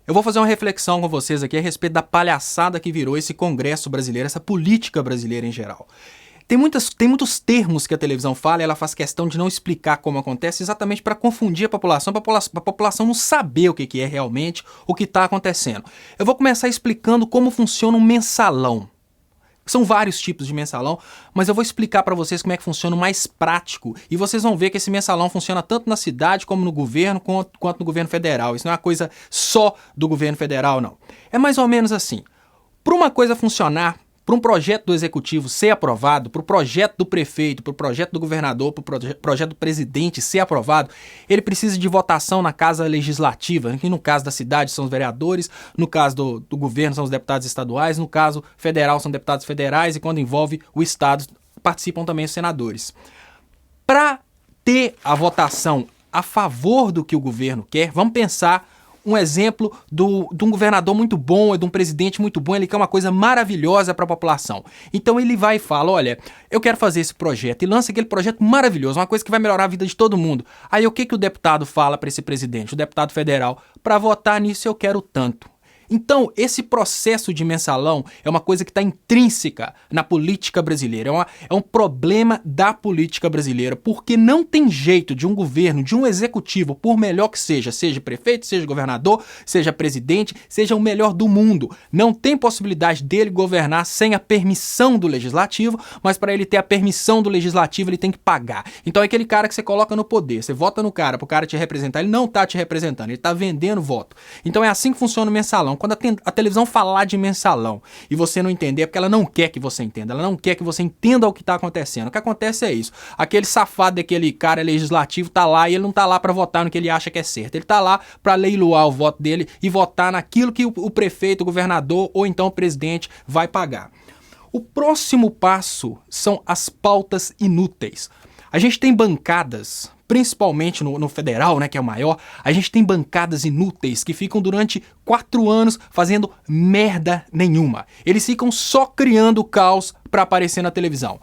Eu vou fazer uma reflexão com vocês aqui a respeito da palhaçada que virou esse Congresso brasileiro, essa política brasileira em geral. Tem muitos termos que a televisão fala e ela faz questão de não explicar como acontece, exatamente para confundir a população, para a população não saber o que é realmente o que está acontecendo. Eu vou começar explicando como funciona um mensalão. São vários tipos de mensalão, mas eu vou explicar para vocês como é que funciona o mais prático e vocês vão ver que esse mensalão funciona tanto na cidade como no governo, quanto no governo federal. Isso não é uma coisa só do governo federal, não. É mais ou menos assim. Para uma coisa funcionar, para um projeto do executivo ser aprovado, para o projeto do prefeito, para o projeto do governador, para o projeto do presidente ser aprovado, ele precisa de votação na casa legislativa, que no caso da cidade são os vereadores, no caso do governo são os deputados estaduais, no caso federal são deputados federais e quando envolve o estado participam também os senadores. Para ter a votação a favor do que o governo quer, vamos pensar um exemplo de um governador muito bom, de um presidente muito bom, ele quer uma coisa maravilhosa para a população. Então ele vai e fala, olha, eu quero fazer esse projeto, e lança aquele projeto maravilhoso, uma coisa que vai melhorar a vida de todo mundo. Aí o que o deputado fala para esse presidente, o deputado federal? Para votar nisso eu quero tanto. Então, esse processo de mensalão é uma coisa que está intrínseca na política brasileira, é um problema da política brasileira, porque não tem jeito de um governo, de um executivo, por melhor que seja prefeito, seja governador, seja presidente, seja o melhor do mundo, não tem possibilidade dele governar sem a permissão do legislativo, mas para ele ter a permissão do legislativo ele tem que pagar. Então é aquele cara que você coloca no poder, você vota no cara, para o cara te representar, ele não está te representando, ele está vendendo voto. Então é assim que funciona o mensalão. Quando a televisão falar de mensalão e você não entender, é porque ela não quer que você entenda, ela não quer que você entenda o que está acontecendo. O que acontece é isso, aquele safado daquele cara legislativo tá lá e ele não tá lá para votar no que ele acha que é certo, ele tá lá para leiloar o voto dele e votar naquilo que o prefeito, o governador ou então o presidente vai pagar. O próximo passo são as pautas inúteis. A gente tem bancadas, principalmente no federal, né, que é o maior, a gente tem bancadas inúteis que ficam durante 4 anos fazendo merda nenhuma. Eles ficam só criando caos para aparecer na televisão.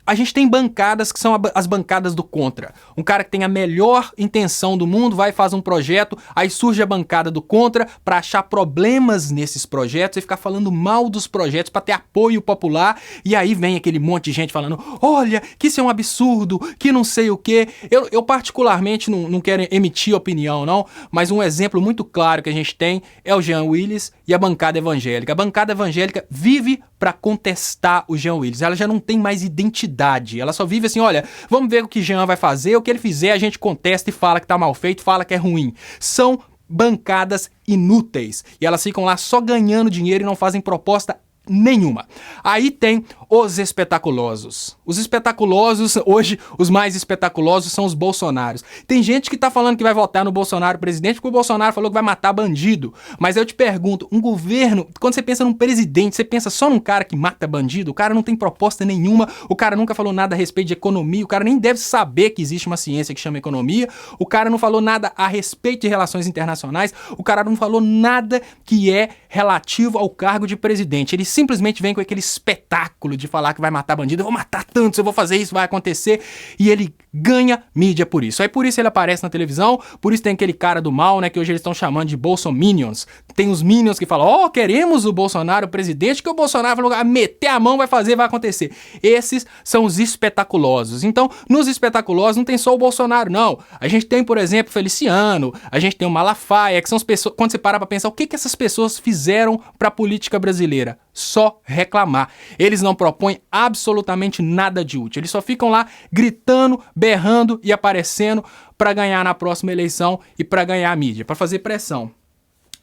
A gente tem bancadas que são as bancadas do contra. Um cara que tem a melhor intenção do mundo vai e faz um projeto, aí surge a bancada do contra para achar problemas nesses projetos e ficar falando mal dos projetos para ter apoio popular, e aí vem aquele monte de gente falando, olha, que isso é um absurdo, que não sei o quê. Eu particularmente não quero emitir opinião, não, mas um exemplo muito claro que a gente tem é o Jean Willis e a bancada evangélica. A bancada evangélica vive para contestar o Jean Willis. Ela já não tem mais identidade. Ela só vive assim, olha, vamos ver o que Jean vai fazer, o que ele fizer a gente contesta e fala que tá mal feito, fala que é ruim. São bancadas inúteis. E elas ficam lá só ganhando dinheiro e não fazem proposta nenhuma. Aí tem os espetaculosos. Os espetaculosos, hoje, os mais espetaculosos são os bolsonaros. Tem gente que tá falando que vai votar no Bolsonaro presidente porque o Bolsonaro falou que vai matar bandido. Mas eu te pergunto, um governo, quando você pensa num presidente, você pensa só num cara que mata bandido? O cara não tem proposta nenhuma, o cara nunca falou nada a respeito de economia, o cara nem deve saber que existe uma ciência que chama economia, o cara não falou nada a respeito de relações internacionais, o cara não falou nada que é relativo ao cargo de presidente. Ele simplesmente vem com aquele espetáculo de falar que vai matar bandido, eu vou matar tantos, eu vou fazer isso, vai acontecer, e ele ganha mídia por isso. Aí por isso ele aparece na televisão, por isso tem aquele cara do mal, né, que hoje eles estão chamando de bolsominions. Tem os minions que falam, queremos o Bolsonaro presidente, que o Bolsonaro falou, meter a mão vai fazer, vai acontecer. Esses são os espetaculosos. Então, nos espetaculosos não tem só o Bolsonaro, não. A gente tem, por exemplo, Feliciano, a gente tem o Malafaia, que são as pessoas, quando você para pra pensar, o que essas pessoas fizeram pra política brasileira? Só reclamar. Eles não propõem absolutamente nada de útil. Eles só ficam lá gritando, berrando e aparecendo para ganhar na próxima eleição e para ganhar a mídia, para fazer pressão.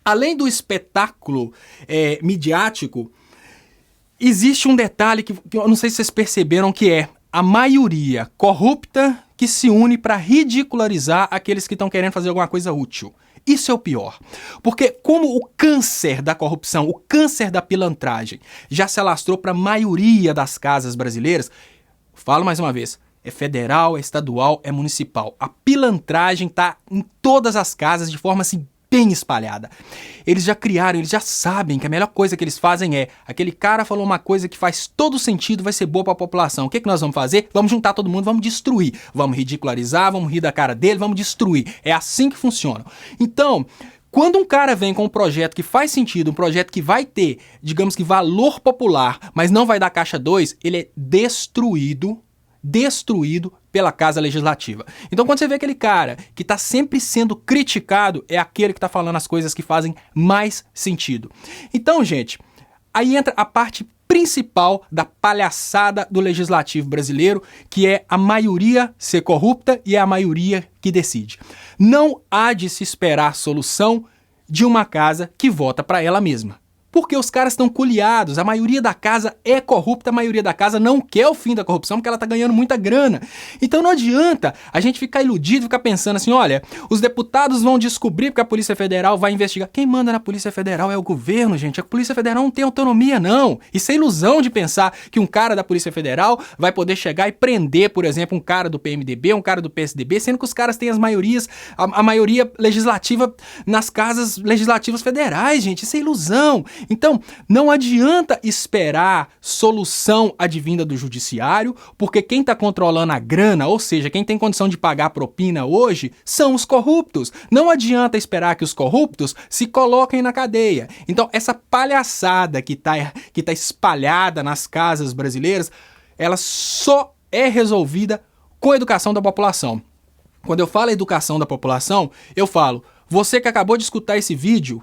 Além do espetáculo midiático, existe um detalhe que eu não sei se vocês perceberam, que é a maioria corrupta que se une para ridicularizar aqueles que estão querendo fazer alguma coisa útil. Isso é o pior, porque como o câncer da corrupção, o câncer da pilantragem já se alastrou para a maioria das casas brasileiras, falo mais uma vez, é federal, é estadual, é municipal. A pilantragem está em todas as casas de forma assim bem espalhada. Eles já criaram, eles já sabem que a melhor coisa que eles fazem é, aquele cara falou uma coisa que faz todo sentido, vai ser boa para a população. O que nós vamos fazer? Vamos juntar todo mundo, vamos destruir. Vamos ridicularizar, vamos rir da cara dele, vamos destruir. É assim que funciona. Então, Quando um cara vem com um projeto que faz sentido, um projeto que vai ter, digamos que valor popular, mas não vai dar caixa 2, ele é destruído pela Casa Legislativa. Então quando você vê aquele cara que está sempre sendo criticado, é aquele que está falando as coisas que fazem mais sentido. Então, gente, aí entra a parte principal da palhaçada do legislativo brasileiro, que é a maioria ser corrupta e é a maioria que decide. Não há de se esperar solução de uma casa que vota para ela mesma. Porque os caras estão culiados, a maioria da casa é corrupta, a maioria da casa não quer o fim da corrupção porque ela tá ganhando muita grana. Então não adianta a gente ficar iludido, ficar pensando assim, olha, os deputados vão descobrir porque a Polícia Federal vai investigar. Quem manda na Polícia Federal é o governo, gente. A Polícia Federal não tem autonomia, não. Isso é ilusão de pensar que um cara da Polícia Federal vai poder chegar e prender, por exemplo, um cara do PMDB, um cara do PSDB, sendo que os caras têm as maiorias, a maioria legislativa nas casas legislativas federais, gente. Isso é ilusão. Então, não adianta esperar solução advinda do judiciário, porque quem está controlando a grana, ou seja, quem tem condição de pagar a propina hoje, são os corruptos. Não adianta esperar que os corruptos se coloquem na cadeia. Então, essa palhaçada que tá espalhada nas casas brasileiras, ela só é resolvida com a educação da população. Quando eu falo educação da população, eu falo, você que acabou de escutar esse vídeo,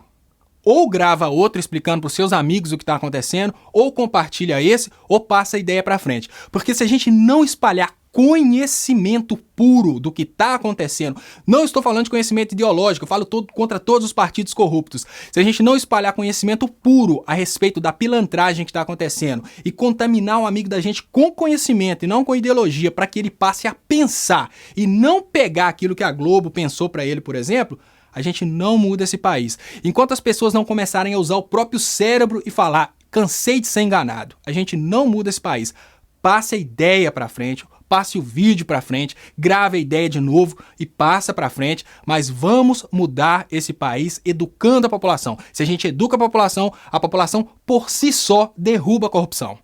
ou grava outro explicando para os seus amigos o que está acontecendo, ou compartilha esse, ou passa a ideia para frente. Porque se a gente não espalhar conhecimento puro do que está acontecendo, não estou falando de conhecimento ideológico, eu falo contra todos os partidos corruptos. Se a gente não espalhar conhecimento puro a respeito da pilantragem que está acontecendo e contaminar um amigo da gente com conhecimento e não com ideologia para que ele passe a pensar e não pegar aquilo que a Globo pensou para ele, por exemplo, a gente não muda esse país. Enquanto as pessoas não começarem a usar o próprio cérebro e falar, cansei de ser enganado, a gente não muda esse país. Passe a ideia para frente, passe o vídeo para frente, grave a ideia de novo e passa para frente, mas vamos mudar esse país educando a população. Se a gente educa a população por si só derruba a corrupção.